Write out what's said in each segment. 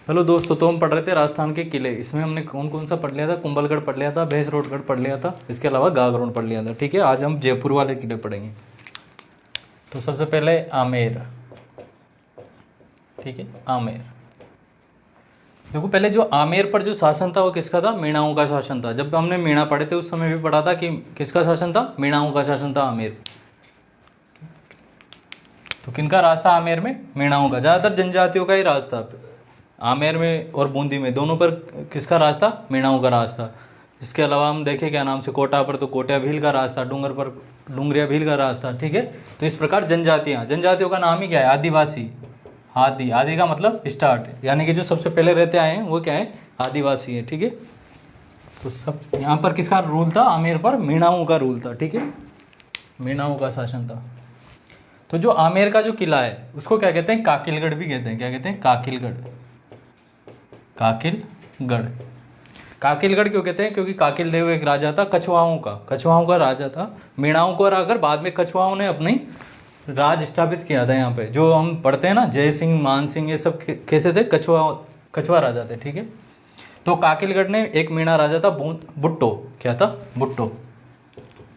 Hello दोस्तों, तो हम पढ़ रहे थे राजस्थान के किले। इसमें हमने कौन कौन सा पढ़ लिया था? कुंभलगढ़ पढ़ लिया था, भैंसरोडगढ़ पढ़ लिया था, इसके अलावा गागरोन पढ़ लिया था। ठीक है, आज हम जयपुर वाले किले पढ़ेंगे। तो सबसे पहले आमेर। ठीक है, आमेर। देखो, पहले जो आमेर पर जो शासन था वो किसका था? मीणाओं का शासन था। जब हमने मीणा पढ़े थे उस समय भी पढ़ा था कि किसका शासन था? मीणाओं का शासन था आमेर। तो किनका राज था आमेर में? मीणाओं का। ज़्यादातर जनजातियों का ही राज था आमेर में और बूंदी में, दोनों पर किसका राज था? मीणाओं का राज था। इसके अलावा हम देखें क्या नाम से, कोटा पर तो कोटिया भील का राज था, डूंगर पर डूंगरिया भील का राज था। ठीक है, तो इस प्रकार जनजातियों का नाम ही क्या है? आदिवासी। आदि, आदि का मतलब स्टार्ट, यानी कि जो सबसे पहले रहते आए हैं वो क्या है? आदिवासी है। ठीक है, तो सब यहाँ पर किसका रूल था? आमेर पर मीणाओं का रूल था। ठीक है, मीणाओं का शासन था। तो जो आमेर का जो किला है उसको क्या कहते हैं? काकिलगढ़ भी कहते हैं। क्या कहते हैं? काकिलगढ़। काकिलगढ़। काकिलगढ़ क्यों कहते हैं? क्योंकि काकिल देव एक राजा था कछुआओं का राजा था। मीणाओं को हराकर बाद में कछुआओं ने अपनी राज स्थापित किया था यहाँ पे। जो हम पढ़ते हैं ना, जय सिंह, मान सिंह, ये सब कैसे थे? कछुआ राजा थे। ठीक है, तो काकिलगढ़ ने एक मीणा राजा था बुट्टो। क्या था? बुट्टो।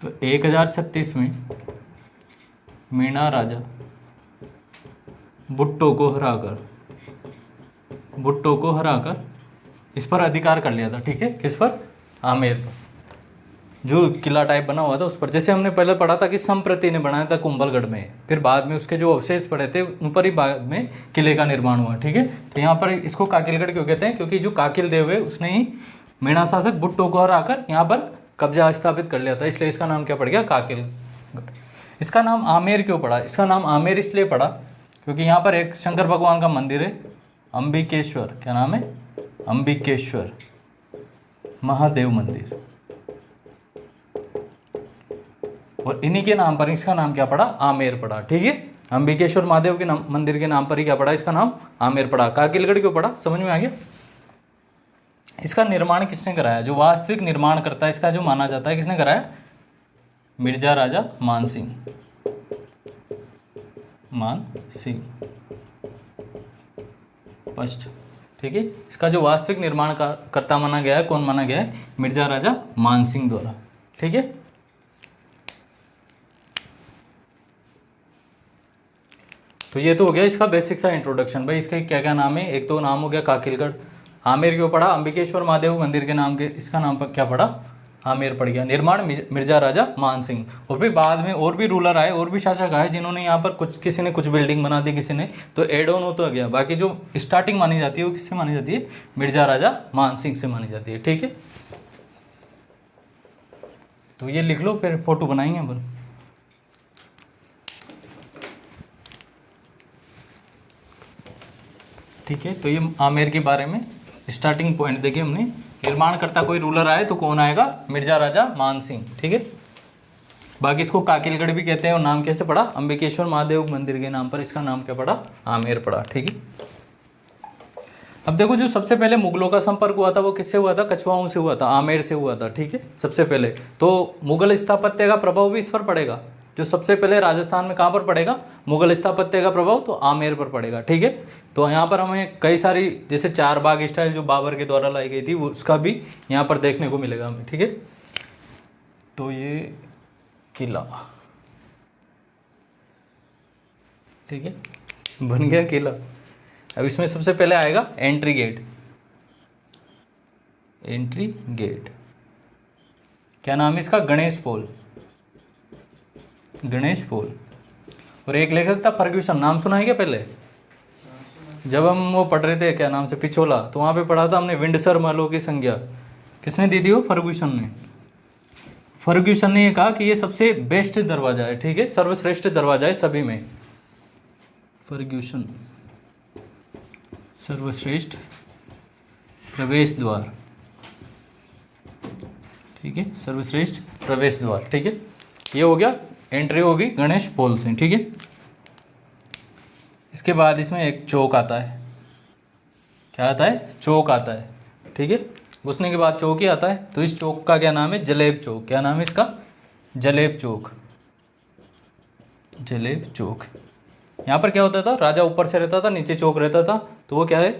तो 1036 में मीणा राजा बुट्टो को हराकर इस पर अधिकार कर लिया था। ठीक है, किस पर? आमेर पर, जो किला टाइप बना हुआ था उस पर। जैसे हमने पहले पढ़ा था कि संप्रति ने बनाया था कुंभलगढ़ में, फिर बाद में उसके जो अवशेष पड़े थे उन पर ही बाद में किले का निर्माण हुआ। ठीक है, तो यहाँ पर इसको काकिलगढ़ क्यों कहते हैं? क्योंकि जो काकिल देव है उसने ही मीणा शासक बुट्टो को हराकर यहाँ पर कब्जा स्थापित कर लिया था, इसलिए इसका नाम क्या पड़ गया? काकिलगढ़। इसका नाम आमेर क्यों पड़ा? इसका नाम आमेर इसलिए पड़ा क्योंकि यहाँ पर एक शंकर भगवान का मंदिर है, अंबिकेश्वर। क्या नाम है? अंबिकेश्वर महादेव मंदिर। और इन्हीं के नाम पर इसका नाम क्या पड़ा? आमेर पड़ा। ठीक है, अंबिकेश्वर महादेव के मंदिर के नाम पर ही क्या पड़ा? इसका नाम आमेर पड़ा। काकिलगढ़ क्यों पड़ा? समझ में आ गया? इसका निर्माण किसने कराया? जो वास्तविक निर्माण करता है इसका, जो माना जाता है, किसने कराया? मिर्जा राजा मान सिंह फर्स्ट। ठीक है, इसका जो वास्तविक निर्माण कर्ता माना गया है, कौन माना गया है? मिर्जा राजा मान सिंह द्वारा। ठीक है, तो ये तो हो गया इसका बेसिक सा इंट्रोडक्शन। भाई इसका क्या क्या नाम है? एक तो नाम हो गया काकिलगढ़। आमेर क्यों पड़ा? अंबिकेश्वर महादेव मंदिर के नाम के इसका नाम पर क्या पड़ा? आमेर पड़ गया। निर्माण मिर्जा राजा मान सिंह। और फिर बाद में और भी रूलर आए, और भी शासक आए, जिन्होंने यहाँ पर कुछ, किसी ने कुछ बिल्डिंग बना दी, किसी ने तो एड ऑन होता गया। बाकी जो स्टार्टिंग मानी जाती है वो किससे मानी जाती है? मिर्जा राजा मान सिंह से मानी जाती है। ठीक है, तो ये लिख लो, फिर फोटो बनाएंगे अपन। ठीक है, तो ये आमेर के बारे में स्टार्टिंग पॉइंट देखिए हमने। निर्माणकर्ता कोई रूलर आए तो कौन आएगा? मिर्जा राजा मान सिंह। ठीक है, बाकी इसको काकिलगढ़ भी कहते हैं। और नाम कैसे पड़ा? अंबिकेश्वर महादेव मंदिर के नाम पर इसका नाम क्या पड़ा? आमेर पड़ा। ठीक है, अब देखो, जो सबसे पहले मुगलों का संपर्क हुआ था वो किससे हुआ था? कछुआओं से हुआ था, आमेर से हुआ था। ठीक है, सबसे पहले तो मुगल स्थापत्य का प्रभाव भी इस पर पड़ेगा। जो सबसे पहले राजस्थान में कहाँ पर पड़ेगा? मुगल स्थापत्य का प्रभाव तो आमेर पर पड़ेगा। ठीक है, तो यहाँ पर हमें कई सारी, जैसे चार बाग स्टाइल जो बाबर के द्वारा लाई गई थी, वो उसका भी यहाँ पर देखने को मिलेगा हमें। ठीक है, तो ये किला, ठीक है, बन गया किला। अब इसमें सबसे पहले आएगा एंट्री गेट। एंट्री गेट क्या नाम है इसका? गणेश पोल। गणेश पोल। और एक लेखक था फर्ग्यूसन, नाम सुना है क्या पहले? जब हम वो पढ़ रहे थे, क्या नाम से, पिछोला, तो वहाँ पे पढ़ा था हमने विंडसर महलों की संज्ञा किसने दी थी? वो फर्ग्यूसन ने। फर्ग्यूसन ने ये कहा कि ये सबसे बेस्ट दरवाजा है। ठीक है, सर्वश्रेष्ठ दरवाजा है सभी में। फर्ग्यूसन, सर्वश्रेष्ठ प्रवेश द्वार। ठीक है, सर्वश्रेष्ठ प्रवेश द्वार। ठीक है, ये हो गया, एंट्री होगी गणेश पोल से। ठीक है, इसके बाद इसमें एक चौक आता है। क्या आता है? चौक आता है। ठीक है, घुसने के बाद चौक ही आता है। तो इस चौक का क्या नाम है? जलेब चौक। क्या नाम है इसका? जलेब चौक। जलेब चौक। यहाँ पर क्या होता था? राजा ऊपर से रहता था, नीचे चौक रहता था, तो वो क्या है?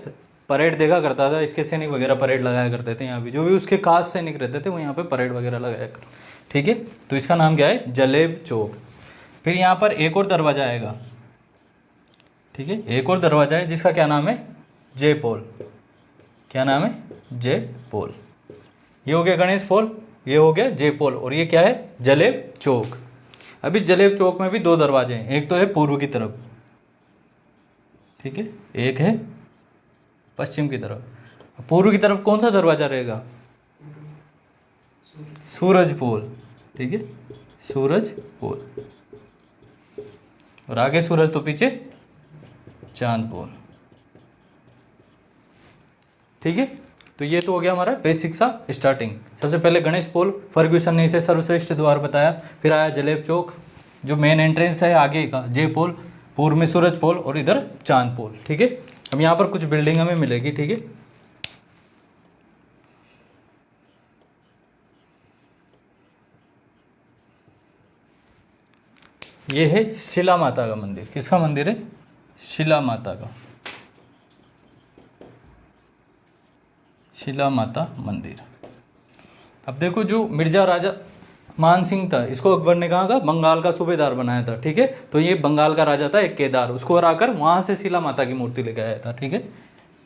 परेड देखा करता था, इसके सैनिक वगैरह परेड लगाया करते थे यहाँ भी, जो भी उसके खास सैनिक रहते थे वो यहाँ पे परेड वगैरह लगाया करते। ठीक है, तो इसका नाम क्या है, जलेब चौक। फिर यहाँ पर एक और दरवाज़ा आएगा। ठीक है, एक और दरवाज़ा है जिसका क्या नाम है, जयपोल। क्या नाम है, जयपोल। ये हो गया गणेश पोल, ये हो गया जयपोल, और ये क्या है, जलेब चौक। अभी जलेब चौक में भी दो दरवाजे हैं, एक तो है पूर्व की तरफ, ठीक है, एक है पश्चिम की तरफ। पूर्व की तरफ कौन सा दरवाजा रहेगा, सूरज पोल। ठीक है, सूरज पोल, और आगे सूरज तो पीछे चांद पोल। ठीक है, तो ये तो हो गया हमारा बेसिक सा स्टार्टिंग। सबसे पहले गणेश पोल, फर्ग्यूसन ने इसे सर्वश्रेष्ठ द्वार बताया। फिर आया जलेब चौक जो मेन एंट्रेंस है आगे का, जय पोल, पूर्व में सूरज पोल और इधर चांद पोल। ठीक है, अब यहाँ पर कुछ बिल्डिंग हमें मिलेगी। ठीक है, ये है शिला माता का मंदिर। किसका मंदिर है, शिला माता का, शिला माता मंदिर। अब देखो, जो मिर्जा राजा मान सिंह था, इसको अकबर ने कहा बंगाल का सूबेदार बनाया था। ठीक है, तो ये बंगाल का राजा था एक केदार, उसको हराकर वहां से शिला माता की मूर्ति लेके आया था। ठीक है,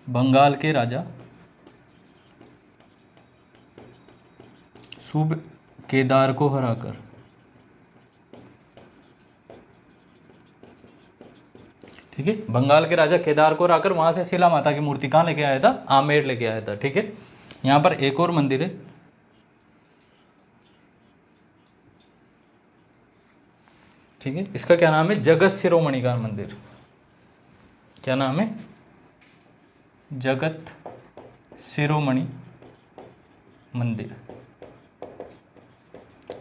बंगाल के राजा केदार को हराकर, ठीक है, बंगाल के राजा केदार को हराकर वहां से शिला माता की मूर्ति कहाँ लेके आया था, आमेर लेके आया था। ठीक है, यहाँ पर एक और मंदिर है, ठीक है, इसका क्या नाम है, जगत शिरोमणि का मंदिर। क्या नाम है, जगत शिरोमणि मंदिर।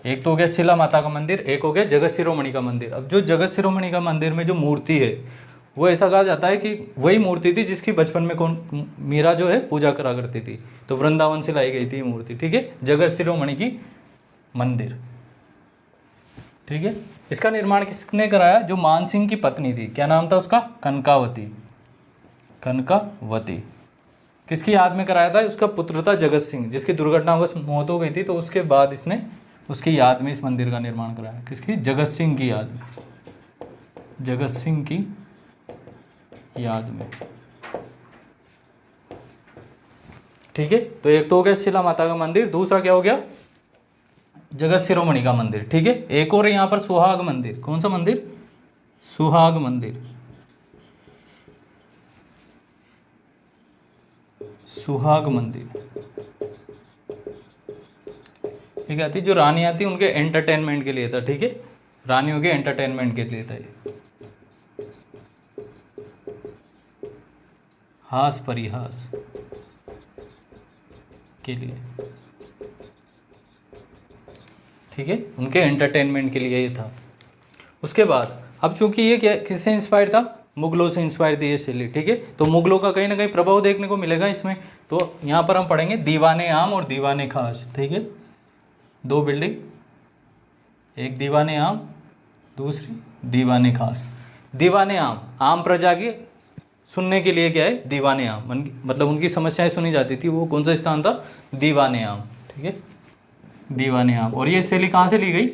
एक तो हो गया शिला माता का मंदिर, एक हो गया जगत शिरोमणि का मंदिर। अब जो जगत शिरोमणि का मंदिर में जो मूर्ति है वो ऐसा कहा जाता है कि वही मूर्ति थी जिसकी बचपन में कौन, मीरा जो है पूजा करा करती थी, तो वृंदावन से लाई गई थी ये मूर्ति। ठीक है, जगत शिरोमणि की मंदिर। ठीक है, इसका निर्माण किसने कराया, जो मानसिंह की पत्नी थी, क्या नाम था उसका, कनकावती। कनकावती किसकी याद में कराया था, उसका पुत्र था जगत सिंह, जिसकी दुर्घटनावश मौत हो गई थी, तो उसके बाद इसने उसकी याद में इस मंदिर का निर्माण कराया। किसकी, जगत सिंह की याद में, जगत सिंह की याद में। ठीक है, तो एक तो हो गया शिला माता का मंदिर, दूसरा क्या हो गया, जगत शिरोमणि का मंदिर। ठीक है, एक और यहाँ पर सुहाग मंदिर। कौन सा मंदिर, सुहाग मंदिर। सुहाग मंदिर ये क्या थी, जो रानी आती उनके एंटरटेनमेंट के लिए था। ठीक है, रानियों के एंटरटेनमेंट के लिए था ये, हास परिहास के लिए। ठीक है, उनके एंटरटेनमेंट के लिए ये था। उसके बाद अब चूंकि ये क्या, किससे इंस्पायर था, मुगलों से इंस्पायर थी ये शैली। ठीक है, तो मुगलों का कहीं ना कहीं प्रभाव देखने को मिलेगा इसमें। तो यहाँ पर हम पढ़ेंगे दीवाने आम और दीवाने खास। ठीक है, दो बिल्डिंग, एक दीवाने आम, दूसरी दीवाने खास। दीवाने आम, आम प्रजा के सुनने के लिए क्या है, दीवाने आम, मतलब उनकी समस्याएं सुनी जाती थी, वो कौन सा स्थान था, दीवाने आम। ठीक है, दीवाने आम। और ये शैली कहाँ से ली गई,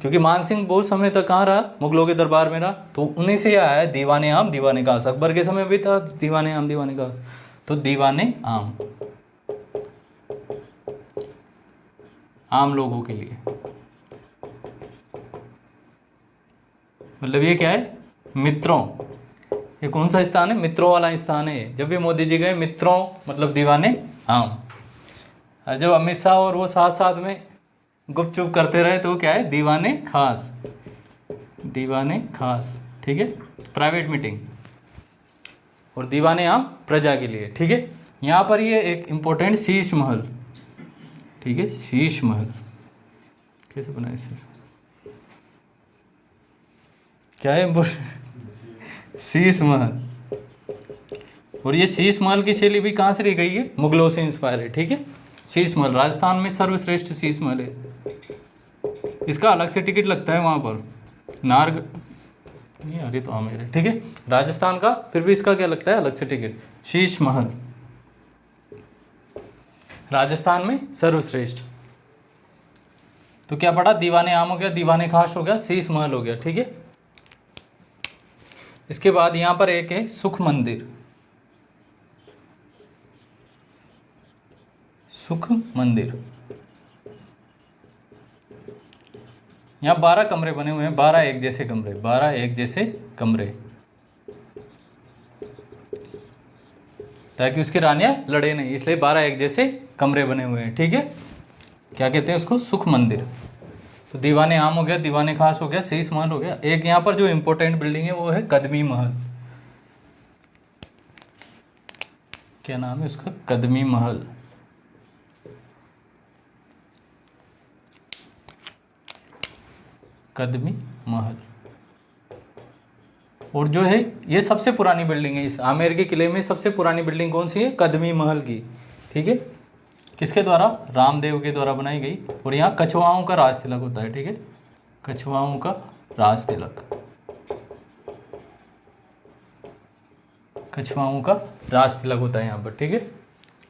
क्योंकि मानसिंह बहुत समय तक कहाँ रहा, मुगलों के दरबार में रहा, तो उन्हीं से आया है दीवाने आम दीवाने खास। अकबर के समय भी था दीवाने आम दीवाने खास, तो दीवाने आम लोगों के लिए, मतलब ये क्या है, मित्रों। ये कौन सा स्थान है, मित्रों वाला स्थान है। जब भी मोदी जी गए, मित्रों मतलब दीवाने आम। और जब अमित शाह और वो साथ साथ में गुपचुप करते रहे तो क्या है, दीवाने खास, दीवाने खास। ठीक है, प्राइवेट मीटिंग। और दीवाने आम प्रजा के लिए। ठीक है, यहाँ पर ये एक इम्पोर्टेंट शीश महल। ठीक है, शीश महल कैसे बनाए, क्या है इम्पोर्टेंट, शीश महल। और ये शीश महल की शैली भी कहाँ से ली गई है, मुगलों से इंस्पायर है। ठीक है, शीश महल राजस्थान में सर्वश्रेष्ठ शीश महल है। इसका अलग से टिकट लगता है वहाँ पर, नहीं अरे तो आमेर है, ठीक है। राजस्थान का फिर भी इसका क्या लगता है अलग से टिकट, शीश महल, राजस्थान में सर्वश्रेष्ठ। तो क्या पढ़ा, दीवाने आम हो गया, दीवाने खास हो गया, शीश महल हो गया, ठीक है। इसके बाद यहां पर एक है सुख मंदिर, सुख मंदिर। यहाँ 12 कमरे बने हुए हैं, 12 एक जैसे कमरे, 12 एक जैसे कमरे, ताकि उसकी रानियां लड़े नहीं, इसलिए 12 एक जैसे कमरे बने हुए हैं, ठीक है। क्या कहते हैं उसको, सुख मंदिर। तो दीवाने आम हो गया, दीवाने खास हो गया, शीश महल हो गया। एक यहाँ पर जो इंपॉर्टेंट बिल्डिंग है वो है कदमी महल। क्या नाम है उसका, कदमी महल। कदमी महल। और जो है ये सबसे पुरानी बिल्डिंग है, इस आमेर के किले में सबसे पुरानी बिल्डिंग कौन सी है, कदमी महल की, ठीक है। किसके द्वारा, रामदेव के द्वारा बनाई गई। और यहाँ कछुआओं का राज तिलक होता है, ठीक है, कछुआओं का राज तिलक, कछुआओं का राज तिलक होता है यहाँ पर, ठीक है,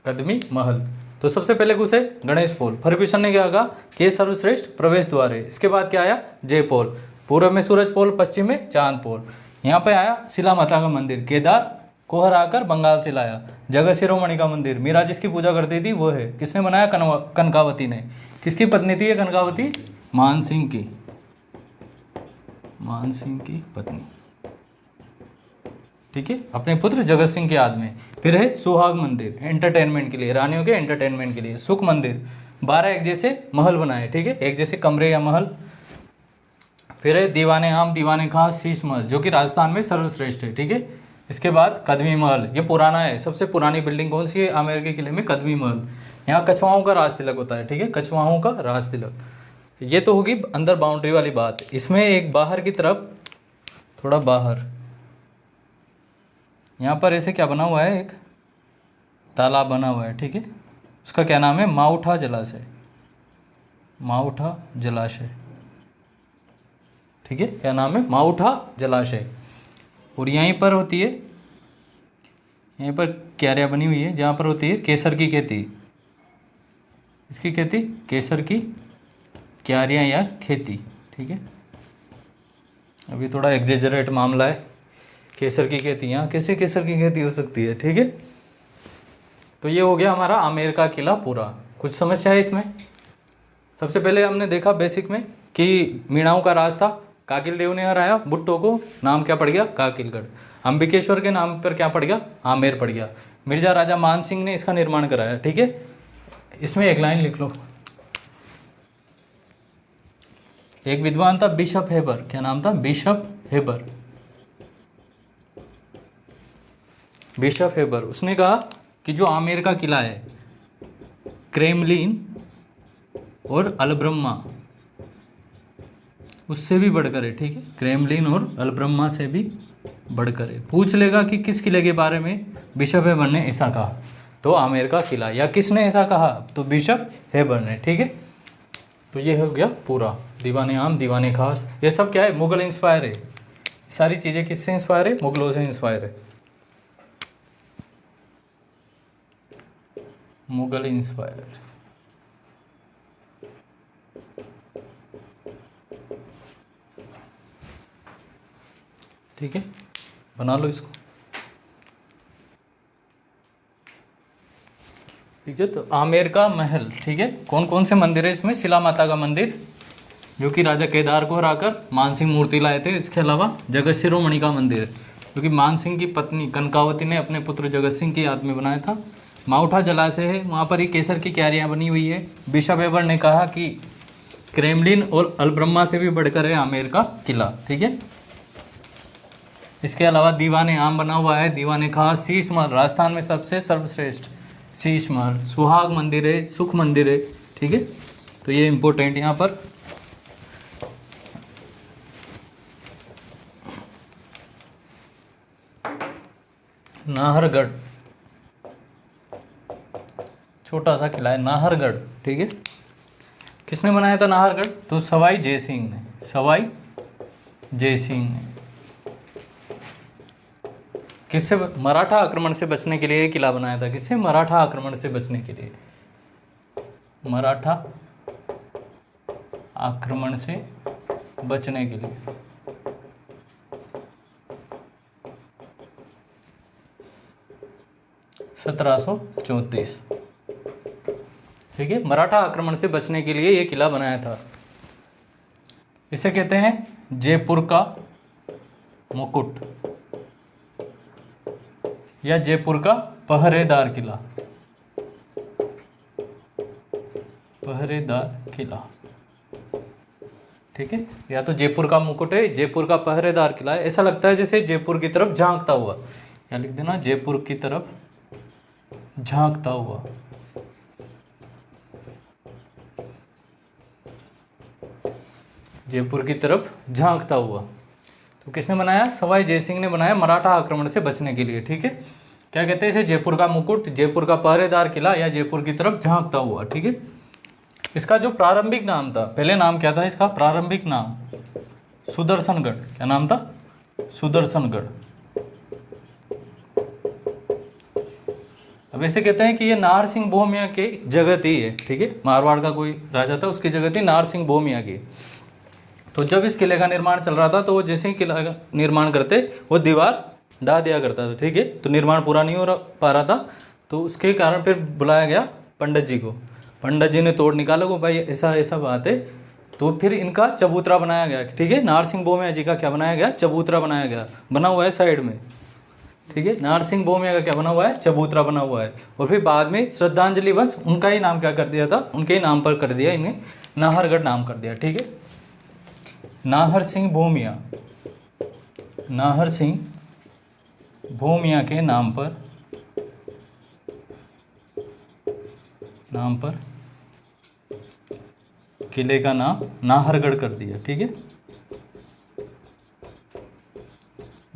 कदमी महल। तो सबसे पहले घुसे गणेश पोल, फर्ग्यूसन ने क्या कहा कि सर्वश्रेष्ठ प्रवेश द्वार है। इसके बाद क्या आया, जय पोल, पूर्व में सूरज पोल, पश्चिम में चांद पोल। यहाँ पे आया शिला माता का मंदिर, केदार को हराकर बंगाल से लाया। जगत शिरोमणि का मंदिर, मीरा जिसकी पूजा करती थी वो है, किसने बनाया, कनकावती ने। किसकी पत्नी थी ये कनकावती, मान सिंह की, मान सिंह की पत्नी, ठीक है, अपने पुत्र जगत सिंह के याद में। फिर है सुहाग मंदिर, एंटरटेनमेंट के लिए, रानियों के एंटरटेनमेंट के लिए। सुख मंदिर, 12 एक जैसे महल बनाए, ठीक है, एक जैसे कमरे या महल। फिर है दीवाने आम, दीवाने खास, शीश महल, जो कि राजस्थान में सर्वश्रेष्ठ है, ठीक है। इसके बाद कदमी महल, ये पुराना है, सबसे पुरानी बिल्डिंग कौन सी है आमेर के किले में, कदमी महल। यहाँ कछुआओं का राज तिलक होता है, ठीक है, कछुआओं का राज तिलक। ये तो होगी अंदर बाउंड्री वाली बात। इसमें एक बाहर की तरफ, थोड़ा बाहर, यहाँ पर ऐसे क्या बना हुआ है, एक तालाब बना हुआ है, ठीक है, उसका क्या नाम है, माउठा जलाशय, माउठा जलाशय, ठीक है, क्या नाम है, माउठा जलाशय। और यहीं पर होती है, यहीं पर क्यारियाँ बनी हुई है, जहाँ पर होती है केसर की खेती, इसकी खेती, केसर की क्यारियाँ या खेती, ठीक है। अभी थोड़ा एग्जेजरेट मामला है, केसर की खेती, यहाँ कैसे केसर की खेती हो सकती है, ठीक है। तो ये हो गया हमारा आमेर का किला पूरा। कुछ समस्या है इसमें। सबसे पहले हमने देखा बेसिक में कि मीणाओं का राज था, काकिल देव ने हराया भुट्टो को, नाम क्या पड़ गया, काकिलगढ़। अंबिकेश्वर के नाम पर क्या पड़ गया, आमेर पड़ गया। मिर्जा राजा मान सिंह ने इसका निर्माण कराया, ठीक है। इसमें एक लाइन लिख लो, एक विद्वान था बिशप हेबर, क्या नाम था, बिशप हेबर, बिशप हेबर। उसने कहा कि जो आमेर का किला है, क्रेमलिन और अलब्रह्मा उससे भी बढ़कर है, ठीक है, क्रेमलिन और अलब्रह्मा से भी बढ़कर है। पूछ लेगा कि किस किले के बारे में बिशप हेबर ने ऐसा कहा, तो आमेर का किला, या किसने ऐसा कहा, तो बिशप हेबर ने, ठीक है। तो ये हो गया पूरा, दीवाने आम, दीवाने खास, ये सब क्या है, मुगल इंस्पायर है। सारी चीज़ें किससे इंस्पायर है, मुगलों से इंस्पायर है, मुगल इंस्पायर, ठीक है, बना लो इसको, ठीक है। तो आमेर का महल, ठीक है, कौन कौन से मंदिर है इसमें, शिला माता का मंदिर, जो कि राजा केदार को हराकर मानसिंह मूर्ति लाए थे। इसके अलावा जगत शिरोमणि का मंदिर, जो कि मानसिंह की पत्नी कनकावती ने अपने पुत्र जगत सिंह की याद में बनाया था। माउठा जलाशय है, वहाँ पर ही केसर की क्यारियाँ बनी हुई है। बिशप हेबर ने कहा कि क्रेमलिन और अलब्रह्मा से भी बढ़कर है आमेर का किला, ठीक है। इसके अलावा दीवाने आम बना हुआ है, दीवाने खास, शीश महल, राजस्थान में सबसे सर्वश्रेष्ठ शीश महल, सुहाग मंदिर है, सुख मंदिर है, ठीक है। तो ये इम्पोर्टेंट यहाँ पर। नाहरगढ़, छोटा सा किला है नाहरगढ़, ठीक है। किसने बनाया था नाहरगढ़, तो सवाई जय सिंह ने, सवाई जय सिंह ने। किससे, मराठा आक्रमण से बचने के लिए ये किला बनाया था। किससे, मराठा आक्रमण से बचने के लिए, मराठा आक्रमण से बचने के लिए। (1734), ठीक है, मराठा आक्रमण से बचने के लिए ये किला बनाया था। इसे कहते हैं जयपुर का मुकुट या जयपुर का पहरेदार किला, पहरेदार किला, ठीक है, या तो जयपुर का मुकुट है, जयपुर का पहरेदार किला है। ऐसा लगता है जैसे जयपुर की तरफ झांकता हुआ, या लिख देना जयपुर की तरफ झांकता हुआ। जयपुर की तरफ झांकता हुआ। तो किसने बनाया, सवाई जयसिंह ने बनाया, मराठा आक्रमण से बचने के लिए, ठीक है। क्या कहते हैं इसे, जयपुर का मुकुट, जयपुर का पहरेदार किला या जयपुर की तरफ झांकता हुआ, ठीक है। इसका जो प्रारंभिक नाम था, पहले नाम क्या था इसका, प्रारंभिक नाम सुदर्शनगढ़। क्या नाम था, सुदर्शनगढ़। अब ऐसे कहते हैं कि ये नाहर सिंह भोमिया के जगह थी है, ठीक है, मारवाड़ का कोई राजा था, उसकी जगह थी नाहर सिंह भोमिया की। तो जब इस किले का निर्माण चल रहा था तो वो जैसे ही किला का निर्माण करते वो दीवार ढा दिया करता था, ठीक है। तो निर्माण पूरा नहीं हो पा रहा था, तो उसके कारण फिर बुलाया गया पंडित जी को। पंडित जी ने तोड़ निकाला को भाई ऐसा ऐसा बात है, तो फिर इनका चबूतरा बनाया गया, ठीक है। नाहर सिंह भोमिया जी का क्या बनाया गया, चबूतरा बनाया गया, बना हुआ है साइड में, ठीक है। नाहर सिंह भोमिया का क्या बना हुआ है, चबूतरा बना हुआ है। और फिर बाद में श्रद्धांजलि बस उनका ही नाम क्या कर दिया था, उनके ही नाम पर कर दिया, इन्हें नाहरगढ़ नाम कर दिया, ठीक है। नाहर सिंह भोमिया, नाहर सिंह भोमिया के नाम पर किले का नाम नाहरगढ़ कर दिया, ठीक है,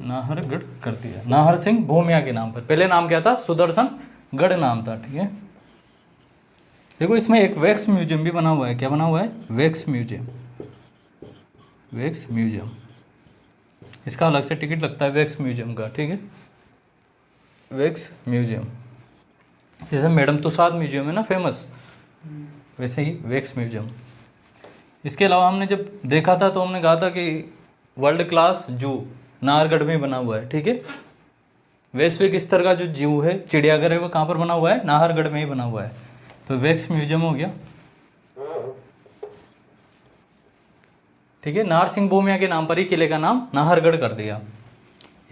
नाहरगढ़ कर दिया, नाहर सिंह भोमिया के नाम पर। पहले नाम क्या था, सुदर्शनगढ़ नाम था, ठीक है। देखो इसमें एक वैक्स म्यूजियम भी बना हुआ है। क्या बना हुआ है, वैक्स म्यूजियम, वैक्स म्यूजियम। इसका अलग से टिकट लगता है वैक्स म्यूजियम का, ठीक है, वैक्स म्यूजियम। जैसे मैडम तुषार म्यूजियम है ना फेमस, वैसे ही वैक्स म्यूजियम। इसके अलावा हमने जब देखा था तो हमने कहा था कि वर्ल्ड क्लास जू नाहरगढ़ में बना हुआ है, ठीक है। वैश्विक स्तर का जो जू है, चिड़ियाघर है, वो कहाँ पर बना हुआ है, नाहरगढ़ में ही बना हुआ है। तो वैक्स म्यूजियम हो गया, ठीक है। नाहर सिंह भोमिया के नाम पर ही किले का नाम नाहरगढ़ कर दिया।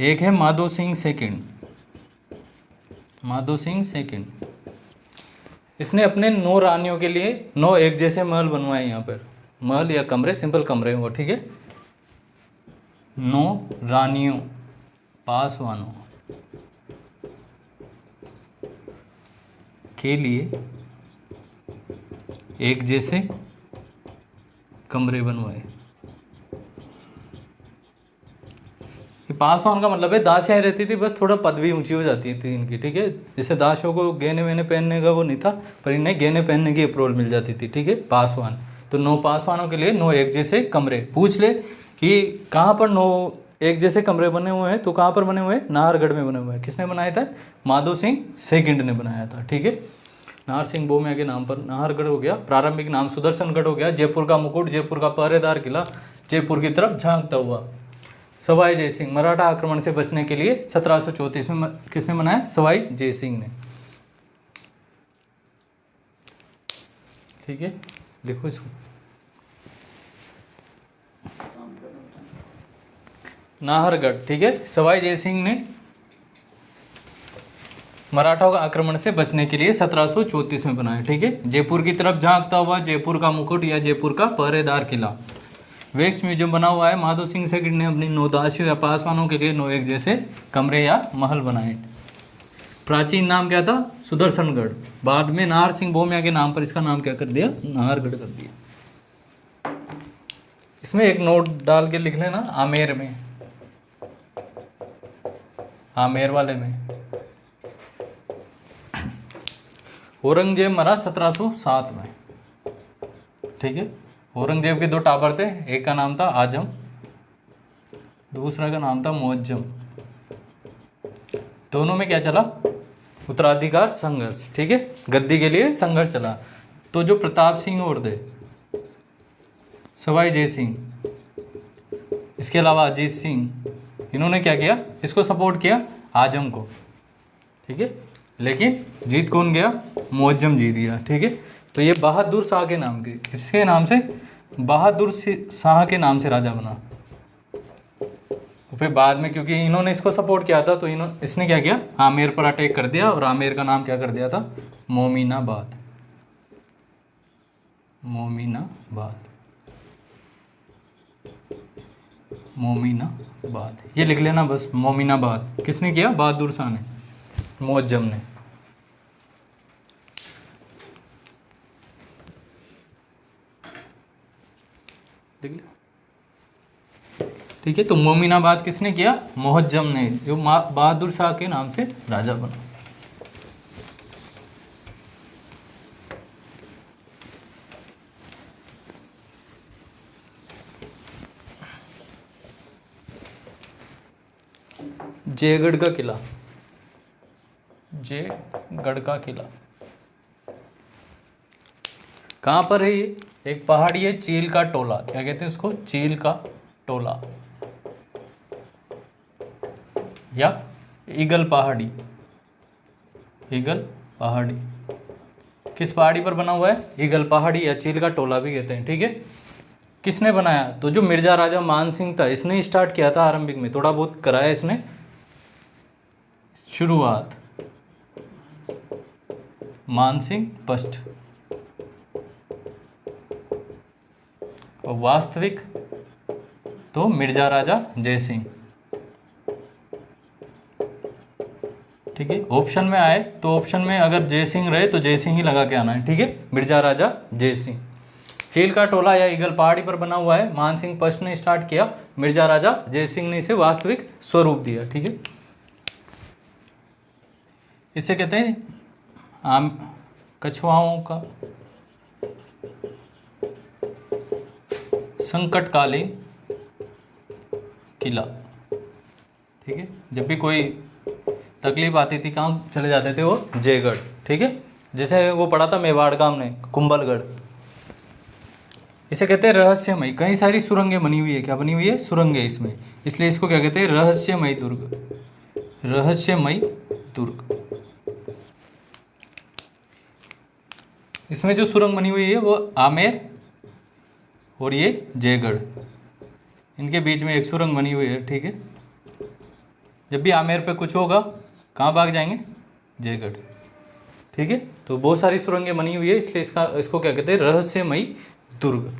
एक है माधो सिंह सेकंड, माधो सिंह सेकंड। इसने अपने 9 रानियों के लिए 9 एक जैसे महल बनवाए, यहाँ पर महल या कमरे, सिंपल कमरे वो, ठीक है। 9 रानियों, पासवानों के लिए एक जैसे कमरे बनवाए। पासवान का मतलब है दासियाँ रहती थी, बस थोड़ा पदवी ऊंची हो जाती थी इनकी, ठीक है। जैसे दासियों को गहने वहने पहनने का वो नहीं था, पर इन्हें गहने पहनने की अप्रूवल मिल जाती थी, ठीक है, पासवान। तो 9 पासवानों के लिए 9 एक जैसे कमरे। पूछ ले कि कहाँ पर 9 एक जैसे कमरे बने हुए हैं, तो कहाँ पर बने हुए हैं, नाहरगढ़ में बने हुए हैं। किसने बनाया था, माधो सिंह सेकंड ने बनाया था, ठीक है। नाहर सिंह भोमिया के नाम पर नाहरगढ़ हो गया, प्रारंभिक नाम सुदर्शनगढ़ हो गया, जयपुर का मुकुट, जयपुर का पहरेदार किला, जयपुर की तरफ झांकता हुआ। सवाई जयसिंह, मराठा आक्रमण से बचने के लिए 1734 में किसने बनाया, सवाई जयसिंह ने, ठीक है। देखो इसको, नाहरगढ़, ठीक है, सवाई जयसिंह ने मराठा का आक्रमण से बचने के लिए 1734 में बनाया, ठीक है। जयपुर की तरफ झांकता हुआ, जयपुर का मुकुट या जयपुर का पहरेदार किला। वैक्स म्यूजियम बना हुआ है। माधो सिंह सेकंड ने अपनी 9 दासियों या पासवानों के लिए 9 एक जैसे कमरे या महल बनाए। प्राचीन नाम क्या था, सुदर्शनगढ़। बाद में नाहर सिंह भोमिया के नाम पर इसका नाम क्या कर दिया, नाहरगढ़ कर दिया। इसमें एक नोट डाल के लिख लेना, आमेर में, आमेर वाले में औरंगजेब मरा 1707 में, ठीक है। औरंगजेब के 2 टाबर थे, एक का नाम था आजम, दूसरा का नाम था मुअज्जम। दोनों में क्या चला, उत्तराधिकार संघर्ष, ठीक है, गद्दी के लिए संघर्ष चला। तो जो प्रताप सिंह और थे, सवाई जय सिंह, इसके अलावा अजीत सिंह, इन्होंने क्या किया, इसको सपोर्ट किया, आजम को, ठीक है। लेकिन जीत कौन गया, मुअज्जम जीत गया, ठीक है। तो ये बहादुर शाह के नाम के, किसके नाम से, बहादुर शाह के नाम से राजा बना। फिर बाद में क्योंकि इन्होंने इसको सपोर्ट किया था तो इसने क्या किया, आमेर पर अटैक कर दिया और आमेर का नाम क्या कर दिया था, मोमिनाबाद। मोमिनाबाद, मोमिनाबाद, ये लिख लेना बस, मोमिनाबाद। किसने किया, बहादुर शाह ने, मुअज्जम ने। देख लिया, ठीक है। तो मोमिनाबाद किसने किया, मुअज्जम ने, जो बहादुर शाह के नाम से राजा बना। जयगढ़ का किला, जयगढ़ का किला कहाँ पर है ये, एक पहाड़ी है, चील का टोला, क्या कहते हैं उसको, चील का टोला या ईगल पहाड़ी। ईगल पहाड़ी किस पहाड़ी पर बना हुआ है, ईगल पहाड़ी या चील का टोला भी कहते हैं, ठीक है। किसने बनाया, तो जो मिर्जा राजा मान सिंह था, इसने स्टार्ट किया था आरंभिक में, थोड़ा बहुत कराया इसने शुरुआत, मान सिंह फर्स्ट, और वास्तविक तो मिर्जा राजा जय सिंह, ठीक है। ऑप्शन में आए तो ऑप्शन में अगर जय सिंह रहे तो जय सिंह ही लगा के आना है, ठीक है, मिर्जा राजा जय सिंह। चील का टोला या ईगल पहाड़ी पर बना हुआ है, मान सिंह फर्स्ट ने स्टार्ट किया, मिर्जा राजा जय सिंह ने इसे वास्तविक स्वरूप दिया, ठीक है। इसे कहते हैं कछुआओं का संकटकालीन किला, ठीक है। जब भी कोई तकलीफ आती थी कहाँ चले जाते थे वो, जयगढ़, ठीक है। जैसे वो पढ़ा था मेवाड़ का हमने, कुंभलगढ़। इसे कहते हैं रहस्यमय, कई सारी सुरंगें बनी हुई है, क्या बनी हुई है, सुरंगें इसमें, इसलिए इसको क्या कहते हैं, रहस्यमय दुर्ग, रहस्यमय दुर्ग। इसमें जो सुरंग बनी हुई है वो आमेर और ये जयगढ़, इनके बीच में एक सुरंग बनी हुई है, ठीक है। जब भी आमेर पे कुछ होगा कहाँ भाग जाएंगे, जयगढ़, ठीक है। तो बहुत सारी सुरंगें बनी हुई है, इसलिए इसको क्या कहते हैं, रहस्यमयी दुर्ग।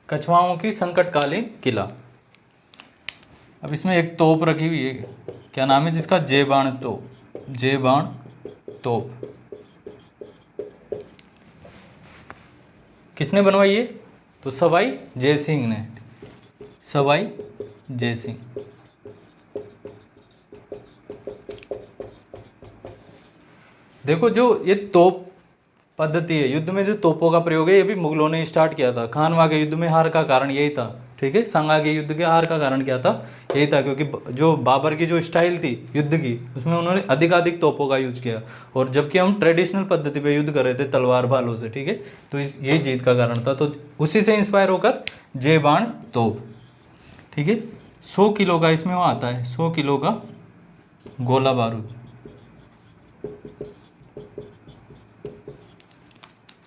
कछुआओं की संकटकालीन किला। अब इसमें एक तोप रखी हुई है, क्या नाम है जिसका, जयबाण तोप, जयबाण तोप। किसने बनवाई है, तो सवाई जय सिंह ने, सवाई जय सिंह। देखो जो ये तोप पद्धति है, युद्ध में जो तोपों का प्रयोग है, ये भी मुगलों ने स्टार्ट किया था। खानवा के युद्ध में हार का कारण यही था, ठीक है। संगा के युद्ध के हार का कारण क्या था, यही था, क्योंकि जो बाबर की जो स्टाइल थी युद्ध की, उसमें उन्होंने अधिकाधिक तोपों का यूज किया, और जबकि हम ट्रेडिशनल पद्धति पे युद्ध कर रहे थे तलवार भालों से, ठीक है। तो यही जीत का कारण था, तो उसी से इंस्पायर होकर जयबाण तोप, ठीक है। 100 किलो का इसमें वो आता है, 100 किलो का गोला बारूद।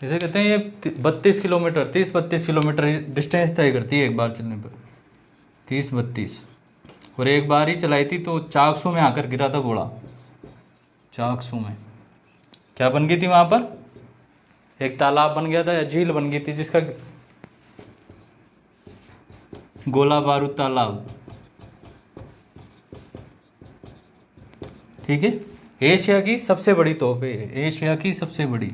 जैसे कहते हैं ये 32 किलोमीटर, 30-32 किलोमीटर डिस्टेंस तय करती है एक बार चलने पर, 30-32। और एक बार ही चलाई थी तो चाकसू में आकर गिरा था घोड़ा, चाकसू में क्या बन गई थी वहाँ पर, एक तालाब बन गया था या झील बन गई थी, जिसका गोला बारूद तालाब, ठीक है। एशिया की सबसे बड़ी तोप है, एशिया की सबसे बड़ी,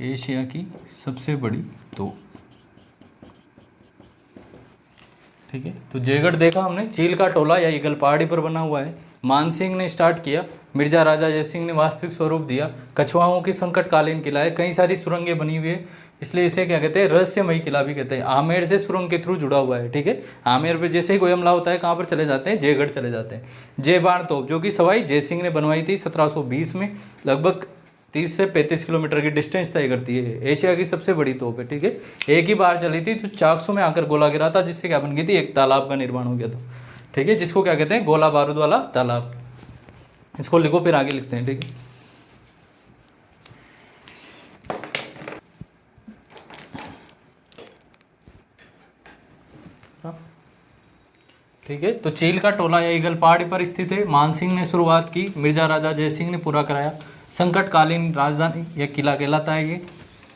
एशिया की सबसे बड़ी तोप, ठीक है। तो जयगढ़ देखा हमने, चील का टोला या ईगल पहाड़ी पर बना हुआ है, मान सिंह ने स्टार्ट किया, मिर्जा राजा जय सिंह ने वास्तविक स्वरूप दिया। कछुआओं की संकटकालीन किला है, कई सारी सुरंगें बनी हुई है, इसलिए इसे क्या कहते हैं, रहस्यमयी किला भी कहते हैं। आमेर से सुरंग के थ्रू जुड़ा हुआ है, ठीक है। आमेर पे जैसे ही कोई हमला होता है कहाँ पर चले जाते हैं, जयगढ़ चले जाते हैं। जय बाण तोप जो कि सवाई जय सिंह ने बनवाई थी 1720 में, लगभग 30 से 35 किलोमीटर की डिस्टेंस तय करती है। एशिया की सबसे बड़ी तोप है, ठीक है। एक ही बार चली थी जो चाकसू में आकर गोला गिरा था, जिससे क्या बन गई थी, एक तालाब का निर्माण हो गया था, ठीक है, जिसको क्या कहते हैं, गोला बारूद वाला तालाब। इसको लिखो फिर आगे लिखते हैं, ठीक है। ठीक है, तो चील का टोला या ईगल पहाड़ी पर स्थित है। मानसिंह ने शुरुआत की, मिर्जा राजा जयसिंह ने पूरा कराया। संकटकालीन राजधानी या किला कहलाता है ये।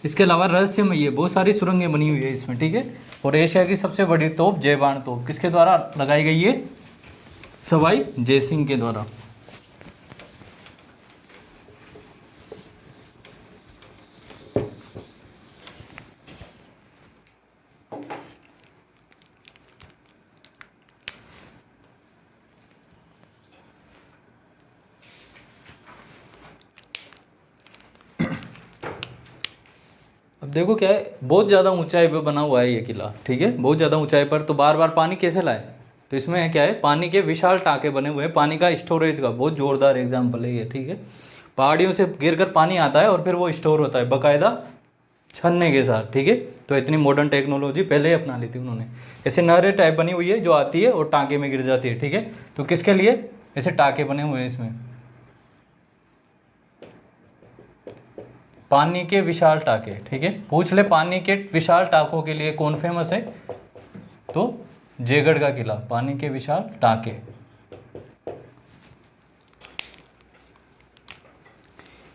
इसके अलावा रहस्यमय है, बहुत सारी सुरंगें बनी हुई है इसमें, ठीक है। और एशिया की सबसे बड़ी तोप जयबाण तोप किसके द्वारा लगाई गई है, सवाई जयसिंह के द्वारा। अब देखो क्या है, बहुत ज़्यादा ऊंचाई पे बना हुआ है ये किला, ठीक है, बहुत ज़्यादा ऊंचाई पर। तो बार बार पानी कैसे लाए, तो इसमें क्या है, पानी के विशाल टाँके बने हुए हैं, पानी का स्टोरेज का बहुत जोरदार एग्जाम्पल है ये, ठीक है। पहाड़ियों से गिरकर पानी आता है और फिर वो स्टोर होता है बाकायदा छन्ने के साथ, ठीक है। तो इतनी मॉडर्न टेक्नोलॉजी पहले ही अपना ली थी उन्होंने। ऐसे नहरें टाइप बनी हुई है जो आती है और टाँके में गिर जाती है, ठीक है। तो किसके लिए ऐसे टाँके बने हुए हैं इसमें, पानी के विशाल टाँके, ठीक है। पूछ ले पानी के विशाल टाँकों के लिए कौन फेमस है, तो जयगढ़ का किला, पानी के विशाल टाँके।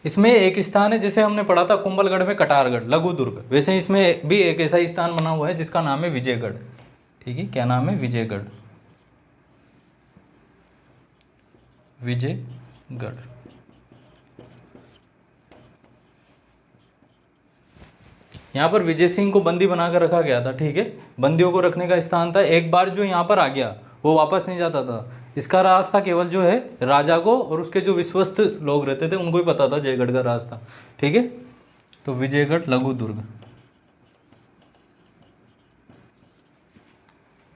इसमें एक स्थान है जैसे हमने पढ़ा था कुंभलगढ़ में कटारगढ़ लघु दुर्ग, वैसे इसमें भी एक ऐसा स्थान बना हुआ है जिसका नाम है विजयगढ़, ठीक है। क्या नाम है, विजयगढ़, विजयगढ़। यहाँ पर विजय सिंह को बंदी बनाकर रखा गया था, ठीक है। बंदियों को रखने का स्थान था। एक बार जो यहाँ पर आ गया वो वापस नहीं जाता था। इसका राज था केवल जो है राजा को और उसके जो विश्वस्त लोग रहते थे उनको ही पता था जयगढ़ का राज था, ठीक है। तो विजयगढ़ लघु दुर्ग,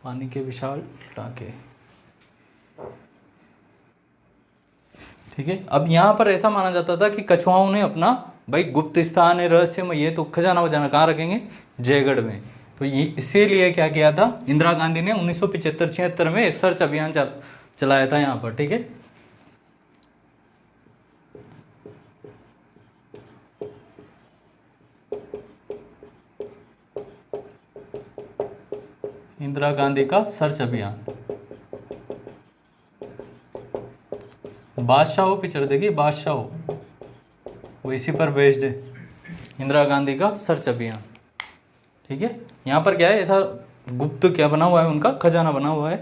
पानी के विशाल टाँके, ठीक है। अब यहाँ पर ऐसा माना जाता था कि कछुआओं ने अपना भाई गुप्त स्थान है, रहस्यमय है, तो खजाना वजाना कहाँ रखेंगे, जयगढ़ में। तो ये इसीलिए क्या किया था, इंदिरा गांधी ने 1975-76 में एक सर्च अभियान चलाया था यहाँ पर, ठीक है। इंदिरा गांधी का सर्च अभियान, बादशाह पिक्चर देखिए, बादशाह वो इसी पर बेस्ड है, इंदिरा गांधी का सर्च अभियान, ठीक है। यहाँ पर क्या है, ऐसा गुप्त क्या बना हुआ है, उनका खजाना बना हुआ है,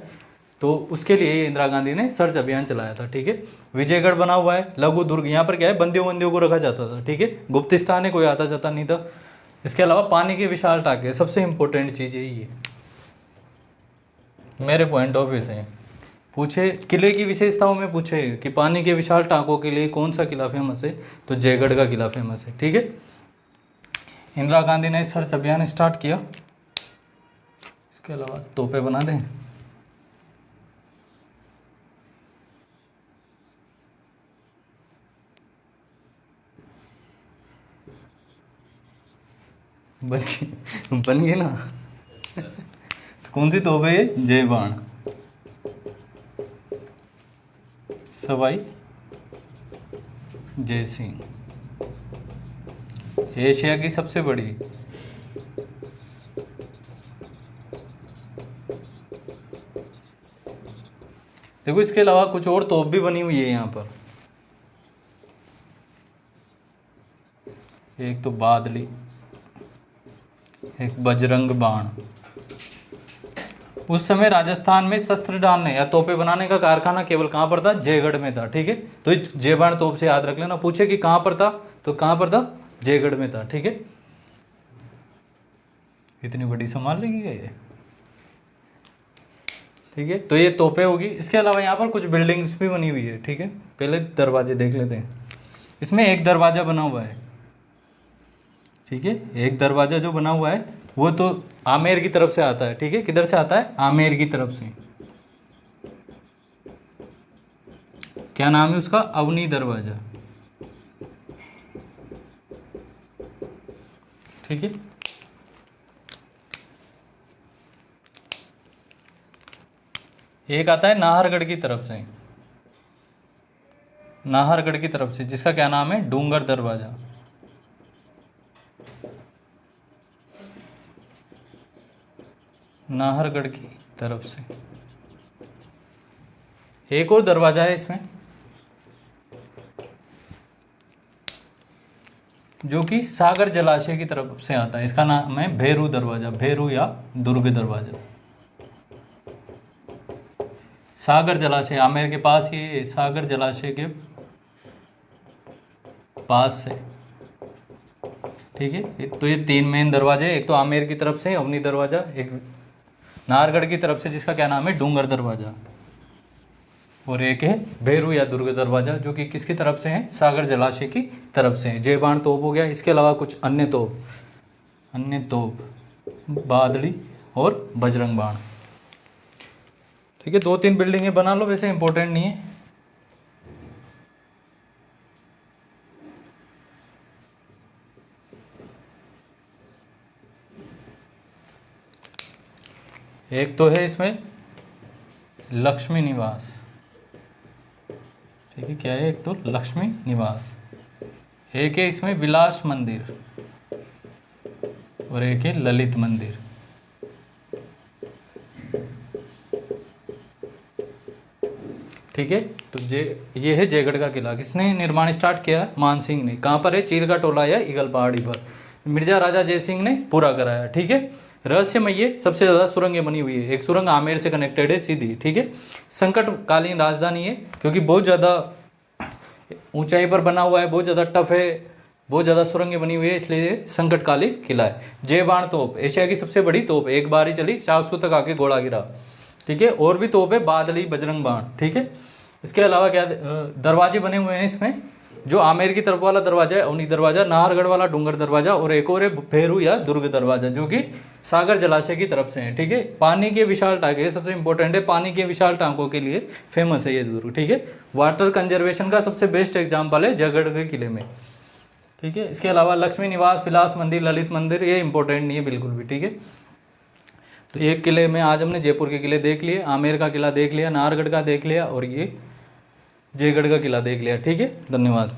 तो उसके लिए इंदिरा गांधी ने सर्च अभियान चलाया था, ठीक है। विजयगढ़ बना हुआ है, लघु दुर्ग, यहाँ पर क्या है, बंदियों को रखा जाता था, ठीक है। गुप्त स्थान है, कोई आता जाता नहीं था। इसके अलावा पानी के विशाल टाँके, सबसे इंपॉर्टेंट चीज़ है ये मेरे पॉइंट ऑफ व्यू से। पूछे किले की विशेषताओं में पूछे कि पानी के विशाल टाँकों के लिए कौन सा किला फेमस है, तो जयगढ़ का किला फेमस है, ठीक है। इंदिरा गांधी ने सर्च अभियान स्टार्ट किया। इसके अलावा तोपे बना दें, बन गई ना। तो कौन सी तोप है ये, जयबाण, सवाई जय सिंह, एशिया की सबसे बड़ी। देखो इसके अलावा कुछ और तोप भी बनी हुई है यहाँ पर, एक तो बादली, एक बजरंग बाण। उस समय राजस्थान में शस्त्र डालने या तोपे बनाने का कारखाना केवल कहाँ पर था, जयगढ़ में था, ठीक है। तो जयबाण तोप से याद रख लेना, पूछे कि कहाँ पर था, तो कहाँ पर था, जयगढ़ में था, ठीक है। इतनी बड़ी संभाल लेगी क्या ये, ठीक है। तो ये तोपे होगी। इसके अलावा यहाँ पर कुछ बिल्डिंग्स भी बनी हुई है, ठीक है। पहले दरवाजे देख लेते हैं। इसमें एक दरवाजा बना हुआ है, ठीक है। एक दरवाज़ा जो बना हुआ है वो तो आमेर की तरफ से आता है, ठीक है। किधर से आता है? आमेर की तरफ से। क्या नाम है उसका? अवनी दरवाज़ा, ठीक है। एक आता है नाहरगढ़ की तरफ से, नाहरगढ़ की तरफ से, जिसका क्या नाम है? डूंगर दरवाज़ा। नाहरगढ़ की तरफ से। एक और दरवाज़ा है इसमें जो कि सागर जलाशय की तरफ से आता है, इसका नाम है भेरू दरवाज़ा, भेरू या दुर्ग दरवाज़ा। सागर जलाशय आमेर के पास, ये सागर जलाशय के पास से, ठीक है। तो ये 3 मेन दरवाजे, एक तो आमेर की तरफ से अवनी दरवाज़ा, एक नाहरगढ़ की तरफ से जिसका क्या नाम है? डूंगर दरवाज़ा, और एक है भेरू या दुर्ग दरवाज़ा जो कि किसकी तरफ से है? सागर जलाशय की तरफ से है। जय बाण तोप हो गया, इसके अलावा कुछ अन्य तोप बादली और बजरंग बाण, ठीक है। 2-3 बिल्डिंगें बना लो, वैसे इंपॉर्टेंट नहीं है। एक तो है इसमें लक्ष्मी निवास, ठीक है। क्या है? एक तो लक्ष्मी निवास, एक है इसमें विलास मंदिर, और एक है ललित मंदिर, ठीक है। तो ये है जयगढ़ का किला। किसने निर्माण स्टार्ट किया? मान सिंह ने। कहाँ पर है? चीरका टोला या ईगल पहाड़ी पर। मिर्जा राजा जय सिंह ने पूरा कराया, ठीक है। रहस्यमय ये सबसे ज़्यादा सुरंगें बनी हुई है। एक सुरंग आमेर से कनेक्टेड है सीधी, ठीक है। संकटकालीन राजधानी है क्योंकि बहुत ज़्यादा ऊंचाई पर बना हुआ है, बहुत ज़्यादा टफ है, बहुत ज़्यादा सुरंगें बनी हुई है, इसलिए संकटकालीन किला है। जय बाण तोप एशिया की सबसे बड़ी तोप, एक बार ही चली, 400 तक आके घोड़ा गिरा, ठीक है। और भी तोप है, बादली, बजरंग बाण, ठीक है। इसके अलावा क्या दरवाजे बने हुए हैं इसमें, जो आमेर की तरफ वाला दरवाजा है अवनी दरवाजा, नाहरगढ़ वाला डूंगर दरवाजा, और एक और है भेरू या दुर्ग दरवाजा जो कि सागर जलाशय की तरफ से है, ठीक है। पानी के विशाल टांके, ये सबसे इंपॉर्टेंट है, पानी के विशाल टांकों के लिए फेमस है ये दुर्ग, ठीक है। वाटर कंजर्वेशन का सबसे बेस्ट एग्जाम्पल है जयगढ़ के किले में, ठीक है। इसके अलावा लक्ष्मी निवास, विलास मंदिर, ललित मंदिर, ये इंपॉर्टेंट नहीं है बिल्कुल भी, ठीक है। तो एक किले में आज हमने जयपुर के किले देख लिए, आमेर का किला देख लिया, नाहरगढ़ का देख लिया, और ये जयगढ़ का किला देख लिया, ठीक है। धन्यवाद।